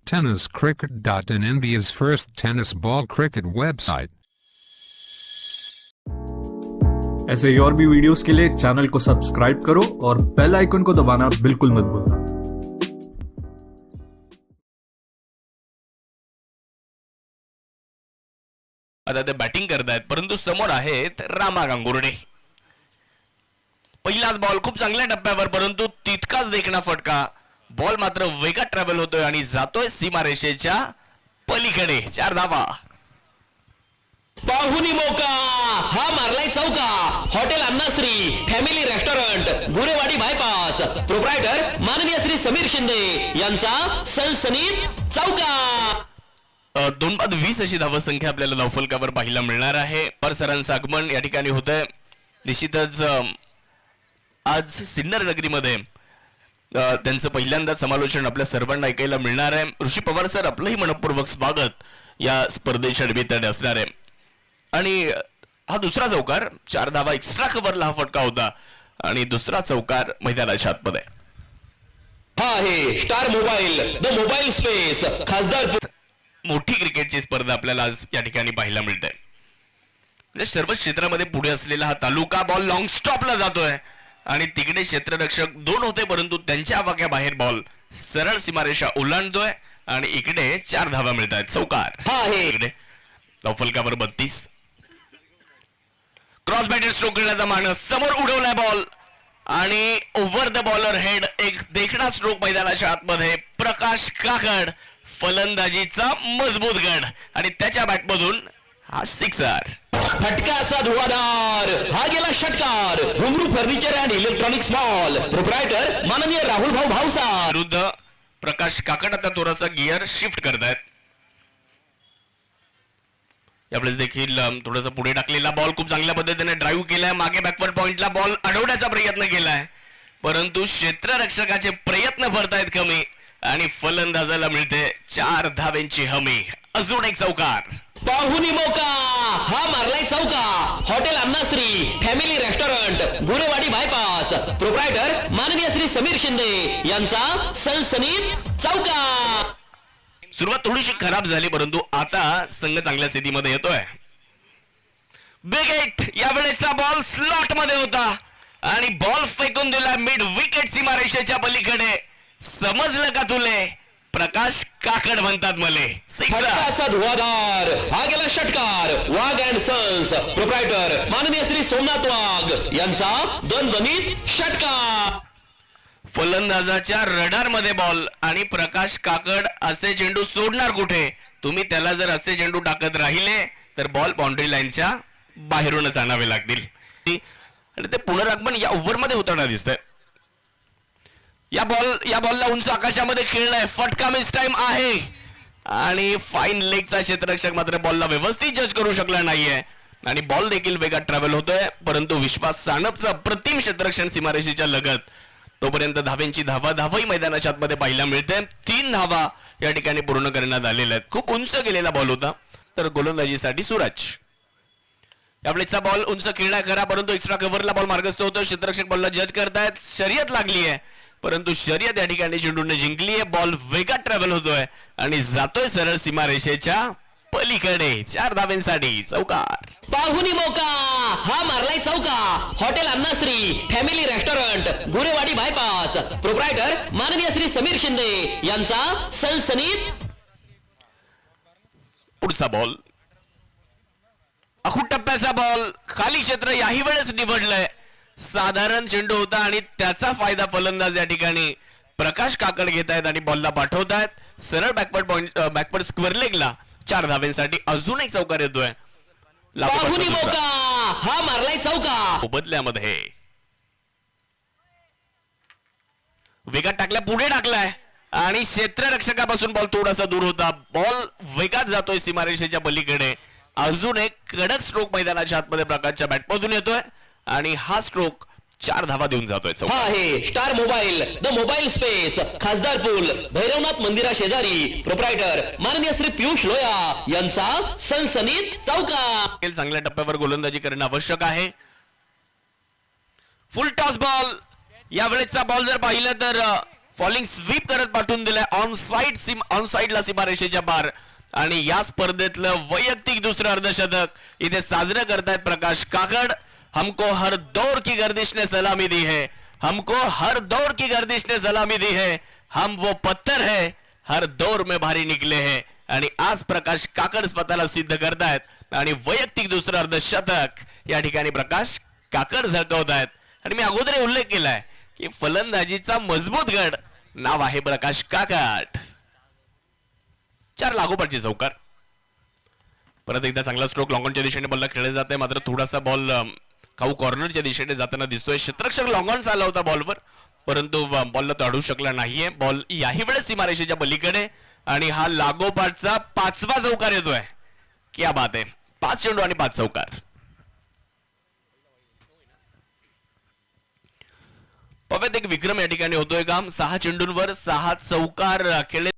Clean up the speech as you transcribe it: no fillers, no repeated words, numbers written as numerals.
tenniscricket.in, India's first tennis ball cricket website. ऐसे ही और भी वीडियोस के लिए चैनल को सब्सक्राइब करो और बेल आइकन को दबाना बिल्कुल मत भूलना। आता ते बॅटिंग करतायत, परंतु समोर आहेत रामा गांगुर्डे. पहिलाच बॉल खूप चांगल्या टप्प्यावर, परंतु तितकाच देखणा फटका. बॉल मात्र वेगात ट्रॅव्हल होतोय आणि जातोय सीमारेषेच्या पलीकडे. 4 धावा. पाहुणी मौका हा मारलाय चौका. Hotel Annashree family restaurant Gurewadi bypass proprietor माननीय श्री समीर शिंदे यांचा सनसनीत चौका. 2-20 अशी धावसंख्या आपल्याला धावफलकावर पाहायला मिळणार आहे. परसरांचं आगमन या ठिकाणी होतंय. निश्चितच आज सिन्नर नगरीमध्ये त्यांचं पहिल्यांदा समालोचन आपल्या सर्वांना ऐकायला मिळणार आहे. ऋषी पवार सर, आपलंही मनपूर्वक स्वागत या स्पर्धेच्या निमित्ताने असणार आहे. आणि हा दुसरा चौकार, 4 धावा एक्स्ट्रा कव्हरला हा फटका होता आणि दुसरा चौकार मैदानाच्या आतमध्ये. हा आहे star mobile the mobile space खासदार. मोठी क्रिकेटची स्पर्धा आपल्याला आज या ठिकाणी पाहायला मिळते. म्हणजे सर्व क्षेत्रामध्ये पुढे असलेला हा तालुका. बॉल लॉंग स्टॉपला जातोय आणि तिकडे क्षेत्ररक्षक 2 होते, परंतु त्यांच्या आवाक्याबाहेर बॉल सरळ सीमारेषा ओलांडतोय आणि इकडे 4 धावा मिळतात. चौकार. हा आहे इकडे धावफलकावर 32. क्रॉस बॅटेड स्ट्रोक करण्याचा मानस. समोर उडवलाय बॉल आणि ओव्हर द बॉलर हेड एक देखणा स्ट्रोक मैदानाच्या आतमध्ये. प्रकाश काकड फलंदाजीचा मजबूत गड आणि त्याच्या बॅटमधून हा सिक्सर. फटका असा धुवाधार. हा गेला षटकार. रुमरू furniture and electronics mall proprietor माननीय राहुल भाऊ भावसार विरुद्ध प्रकाश काकड आता थोडासा गिअर शिफ्ट करतायत. यावेळेस देखील थोडासा पुढे टाकलेला बॉल खूप चांगल्या पद्धतीने ड्राईव्ह केलाय. मागे बॅकवर्ड पॉइंटला बॉल अडवण्याचा प्रयत्न केलाय, परंतु क्षेत्ररक्षकाचे प्रयत्न भरतायत कमी आणि फलंदाजाला मिळते 4 धाव्यांची हमी. अजून एक चौकार. पाहुणी मौका हा मारलाय चौका. Hotel Annashree family restaurant Gurewadi bypass proprietor माननीय श्री समीर शिंदे यांचा सनसनीत चौका. सुरुवात थोडीशी खराब झाली, परंतु आता संघ चांगल्या स्थितीमध्ये येतोय. Big eight. यावेळेचा बॉल स्लॉट मध्ये होता आणि बॉल फेकून दिला मिड विकेट सीमारेषेच्या पलीकडे. समजलं का तुले? प्रकाश काकड म्हणतात मले. फटका असा धुवाधार. हा गेला षटकार. वाघ अँड सन्स प्रोप्रायटर माननीय श्री सोमनाथ वाघ यांचा दणदणीत षटकार. फलंदाजाच्या रडार मध्ये बॉल आणि प्रकाश काकड असे चेंडू सोडणार कुठे? तुम्ही त्याला जर असे चेंडू टाकत राहिले तर बॉल बाउंड्री लाईनच्या बाहेरूनच आणावे लागतील. आणि ते पुनरागमन या ओव्हर मध्ये होताना दिसतंय. या बॉलला उंच आकाशामध्ये खेळलाय. फटका मिस टाइम आहे आणि फाईन लेगचा क्षेत्ररक्षक मात्र बॉलला व्यवस्थित जज करू शकला नाहीये आणि बॉल देखील वेगात ट्रॅव्हल होतोय, परंतु विश्वास सानपचा प्रतिम क्षेत्ररक्षण सीमारेषेच्या लगत. तोपर्यंत धाव्यांची धावाही मैदानाच्या आतमध्ये पाहायला मिळते. 3 धावा या ठिकाणी पूर्ण करण्यात आलेल्या आहेत. खूप उंच गेलेला बॉल होता, तर गोलंदाजीसाठी सूरज. यावेळेचा बॉल उंच खेळला खरा, परंतु एक्स्ट्रा कव्हरला बॉल मार्गस्थ होतो. क्षेत्ररक्षक बॉलला जज करतायत. शर्यत लागली आहे, परंतु शर्यत या ठिकाणी चेंडूने जिंकली आहे. बॉल वेगात ट्रॅव्हल होतोय आणि जातोय सरळ सीमारेषेच्या पलीकडे. 4 धाव्यांसाठी चौकार. पाहुणी मौका हा मारलाय चौका. Hotel Annashree family restaurant Gurewadi bypass proprietor माननीय श्री समीर शिंदे यांचा सनसनीत. पुढचा बॉल अखूट टप्प्याचा बॉल. खाली क्षेत्र याही वेळेस निवडलंय. साधारण चेंडू होता आणि त्याचा फायदा फलंदाज या ठिकाणी प्रकाश काकड घेत आहेत आणि बॉलला पाठवतायत सरळ बॅकवर्ड स्क्वेअर लेगला. 4 धाव्यांसाठी अजून एक चौकार येतोय. पाहुणी मौका हा मारलाय चौका. बदल्यामध्ये वेगात टाकला, पुढे टाकलाय आणि क्षेत्ररक्षकापासून बॉल थोडासा दूर होता. बॉल वेगात जातोय सीमारेषेच्या पलीकडे. अजून एक कडक स्ट्रोक मैदानाच्या आतमध्ये प्रकाशच्या बॅटमधून येतोय आणि हा स्ट्रोक 4 धावा देऊन जातोय. हा आहे star mobile the mobile space खासदार पूल भैरवनाथ मंदिरा शेजारी प्रोप्रायटर माननीय श्री पियुष लोया यांचा सनसनीत चौका. चांगल्या टप्प्यावर गोलंदाजी करणं आवश्यक आहे. Full toss ball. यावेळेचा बॉल जर पाहिलं तर फॉलिंग स्वीप करत पाठवून दिलाय ऑन साइडला सीमारेषेच्या पार. आणि या स्पर्धेतलं वैयक्तिक दुसरं अर्धशतक इथे साजरं करतायत प्रकाश काकड. हमको हर दौर की गर्दिश ने सलामी दी है, हमको हर दौर की गर्दिश ने सलामी दी है, हम वो पत्थर है हर दौर में भारी निकले हैं. आणि आज प्रकाश काकड स्वतःला सिद्ध करतायत आणि वैयक्तिक दुसरं अर्धशतक या ठिकाणी प्रकाश काकड झळकवत आहेत. आणि मी अगोदर उल्लेख केलाय की फलंदाजीचा मजबूत गड नाव आहे प्रकाश काकड. 4 लागोपाठचे चौकार. परत एकदा चांगला स्ट्रोक लॉंगॉनच्या दिशेने बॉलला खेळले जात आहे, मात्र थोडासा बॉल खाऊ कॉर्नरच्या दिशेने जाताना दिसतोय. क्षेत्ररक्षक लॉंगॉन चालला होता बॉलवर, परंतु बॉलला तो अडवू शकला नाहीये. बॉल याही वेळेस सीमारेषेच्या पलीकडे आणि हा लागोपाठचा 5वा चौकार येतोय. क्या बात आहे. 5 चेंडू आणि 5 चौकार. पवेत एक विक्रम या ठिकाणी होतोय काम. 6 चेंडूंवर 6 चौकार खेळले